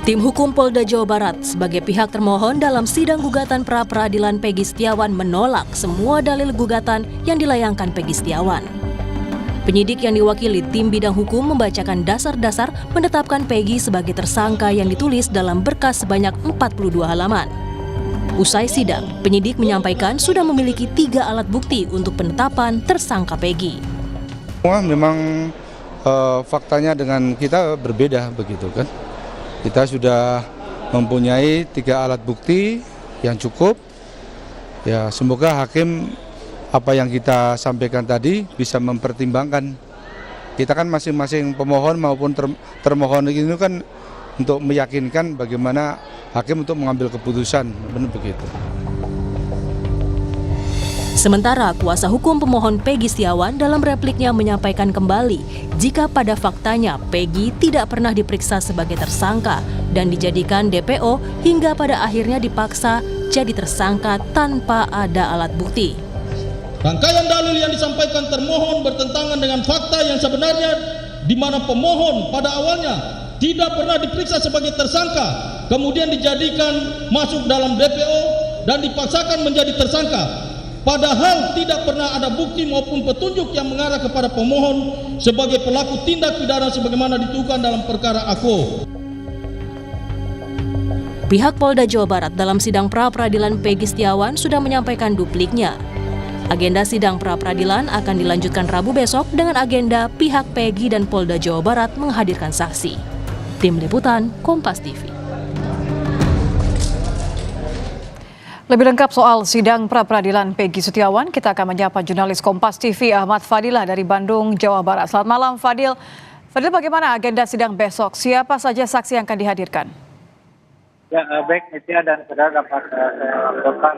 Tim Hukum Polda Jawa Barat sebagai pihak termohon dalam sidang gugatan pra-peradilan Peggy Setiawan menolak semua dalil gugatan yang dilayangkan Peggy Setiawan. Penyidik yang diwakili tim bidang hukum membacakan dasar-dasar menetapkan Peggy sebagai tersangka yang ditulis dalam berkas sebanyak 42 halaman. Usai sidang, penyidik menyampaikan sudah memiliki 3 alat bukti untuk penetapan tersangka Peggy. Memang faktanya dengan kita berbeda begitu kan. Kita sudah mempunyai 3 alat bukti yang cukup. Ya, semoga hakim apa yang kita sampaikan tadi bisa mempertimbangkan. Kita kan masing-masing pemohon maupun termohon ini kan untuk meyakinkan bagaimana hakim untuk mengambil keputusan, benar begitu. Sementara kuasa hukum pemohon Peggy Setiawan dalam repliknya menyampaikan kembali jika pada faktanya Peggy tidak pernah diperiksa sebagai tersangka dan dijadikan DPO hingga pada akhirnya dipaksa jadi tersangka tanpa ada alat bukti. Rangkaian dalil yang disampaikan termohon bertentangan dengan fakta yang sebenarnya di mana pemohon pada awalnya tidak pernah diperiksa sebagai tersangka, kemudian dijadikan masuk dalam DPO dan dipaksakan menjadi tersangka. Padahal tidak pernah ada bukti maupun petunjuk yang mengarah kepada pemohon sebagai pelaku tindak pidana sebagaimana ditentukan dalam perkara AKO. Pihak Polda Jawa Barat dalam sidang pra-peradilan Peggy Setiawan sudah menyampaikan dupliknya. Agenda sidang pra-peradilan akan dilanjutkan Rabu besok dengan agenda pihak Peggy dan Polda Jawa Barat menghadirkan saksi. Tim Liputan, Kompas TV. Lebih lengkap soal sidang pra-peradilan Peggy Setiawan, kita akan menyapa jurnalis Kompas TV Ahmad Fadilah dari Bandung, Jawa Barat. Selamat malam Fadil. Fadil, bagaimana agenda sidang besok? Siapa saja saksi yang akan dihadirkan? Ya, baik, Nitya dan saudara dapat saya laporkan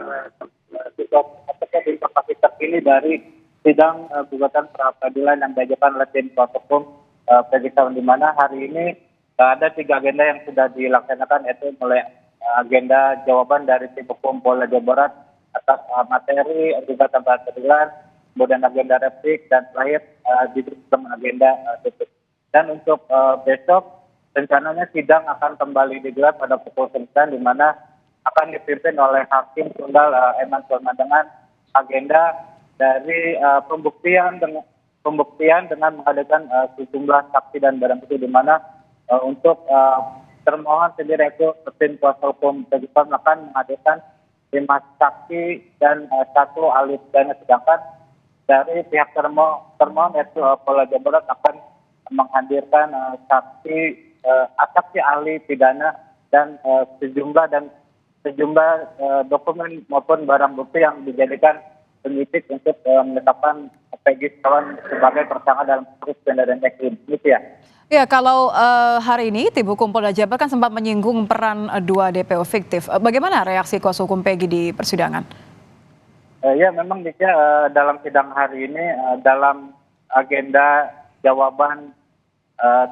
informasi terkini dari sidang gugatan pra-peradilan yang diajukan oleh tim kuasa hukum Peggy Setiawan, di mana hari ini ada 3 agenda yang sudah dilaksanakan, yaitu mulai agenda jawaban dari tim hukum Polda Jawa Barat atas materi gugatan pra-peradilan, kemudian agenda replik, dan terakhir ditutup agenda tutup. Dan untuk besok rencananya sidang akan kembali digelar pada pukul 9, di mana akan dipimpin oleh Hakim Tunggal Eman Sulaiman dengan agenda dari pembuktian dengan menghadirkan sejumlah saksi dan barang bukti, di mana untuk termohon sendiri yaitu tim kuasa hukum Peggy Setiawan akan menghadirkan 5 saksi dan 1 ahli pidana, sedangkan dari pihak termohon yaitu Polda Jawa Barat akan menghadirkan saksi ahli pidana dan sejumlah dokumen maupun barang bukti yang dijadikan penyidik untuk menetapkan Peggy Setiawan sebagai tersangka dalam kasus penodaan agama. Ya, kalau hari ini tim hukum Polda Jabar kan sempat menyinggung peran 2 DPO fiktif. Bagaimana reaksi kuasa hukum Peggy di persidangan? Ya, memang dalam sidang hari ini dalam agenda jawaban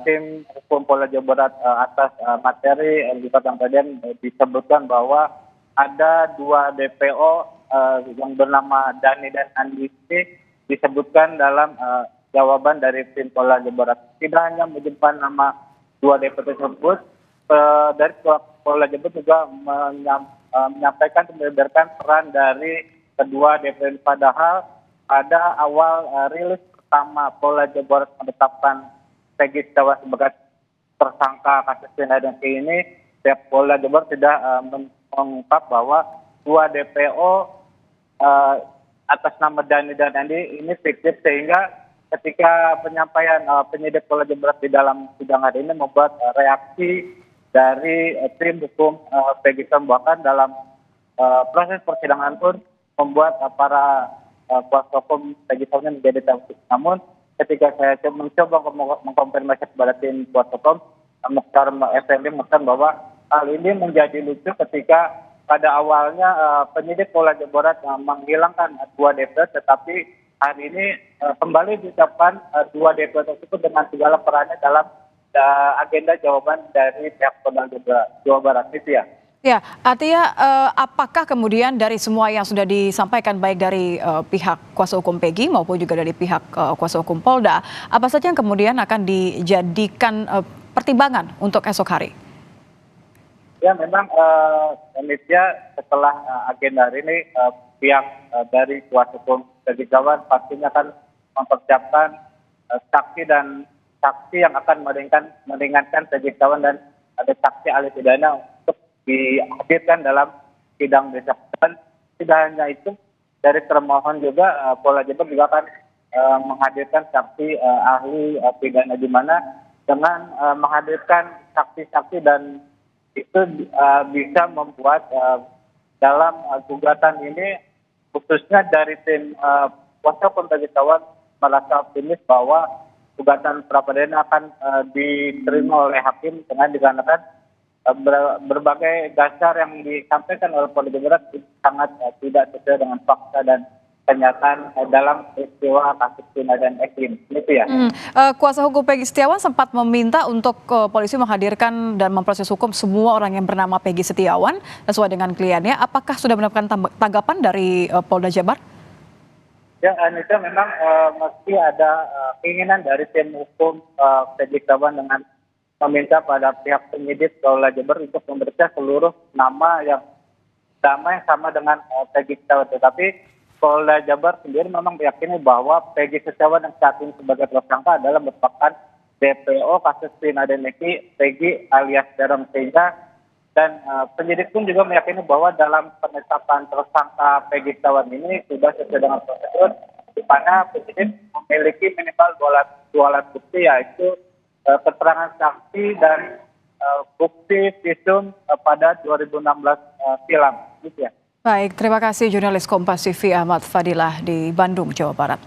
tim hukum Polda Jawa Barat atas materi gugatan pra-peradilan disebutkan bahwa ada 2 DPO yang bernama Dani dan Andi disebutkan dalam jawaban dari tim Polda Jawa Barat. Tidak hanya menyebutkan nama 2 DPO tersebut, dari Polda Jawa Barat juga menyampaikan membeberkan peran dari kedua DPO. Padahal pada awal rilis pertama Polda Jawa Barat menetapkan Peggy Setiawan sebagai tersangka kasus penodaan agama ini, pihak Polda Jawa Barat sudah mengungkap bahwa 2 DPO atas nama Dani dan Andi ini fiktif, sehingga ketika penyampaian penyidik Polda Jawa Barat di dalam sidang hari ini membuat reaksi dari tim hukum Peggy Setiawan, bahkan dalam proses persidangan pun membuat para kuasa hukum Peggy Setiawan menjadi takut. Namun ketika saya mencoba mengkonfirmasi kepada tim kuasa hukum Mukhtar Effendi mengatakan bahwa hal ini menjadi lucu ketika pada awalnya penyidik Polda Jawa Barat menghilangkan 2 DPO, tetapi hari ini kembali diucapkan 2 DPO tersebut dengan segala perannya dalam agenda jawaban dari pihak Polda Jawa Barat. Itu ya. Ya, artinya apakah kemudian dari semua yang sudah disampaikan baik dari pihak kuasa hukum Peggy maupun juga dari pihak kuasa hukum Polda, apa saja yang kemudian akan dijadikan pertimbangan untuk esok hari? Ya memang panitia setelah agenda hari ini pihak dari kuasa hukum Peggy Setiawan pastinya akan mempersiapkan saksi dan saksi yang akan meringankan Peggy Setiawan dan ada saksi ahli pidana untuk dihadirkan dalam sidang besok. Dan tidak hanya itu, dari termohon juga Polda Jabar juga akan menghadirkan saksi ahli pidana, di mana dengan menghadirkan saksi-saksi dan itu bisa membuat dalam gugatan ini khususnya dari tim kuasa hukum Peggy Setiawan merasa optimis bahwa gugatan pra peradilan akan diterima oleh hakim dengan dikarenakan berbagai dasar yang disampaikan oleh Polda Jabar sangat tidak sesuai dengan fakta dan kenyataan dalam peristiwa kasus Vina dan Eki. Itu ya. Kuasa hukum Peggy Setiawan sempat meminta untuk polisi menghadirkan dan memproses hukum semua orang yang bernama Peggy Setiawan sesuai dengan kliennya. Apakah sudah mendapatkan tanggapan dari Polda Jabar? Ya, Anissa, memang meski ada keinginan dari tim hukum Peggy Setiawan dengan meminta pada pihak penyidik Polda Jabar untuk memeriksa seluruh nama yang sama dengan Peggy Setiawan, tetapi Polda Jabar sendiri memang meyakini bahwa Peggy Setiawan yang saat ini sebagai tersangka adalah merupakan DPO kasus Vina dan Eki, Peggy alias Darren Teja, dan penyidik pun juga meyakini bahwa dalam penetapan tersangka Peggy Setiawan ini sudah sesuai dengan prosedur, di mana penyidik memiliki minimal dua alat bukti, yaitu keterangan saksi dan bukti visum pada 2016 silam. Gitu ya. Baik, terima kasih jurnalis Kompas TV Ahmad Fadilah di Bandung, Jawa Barat.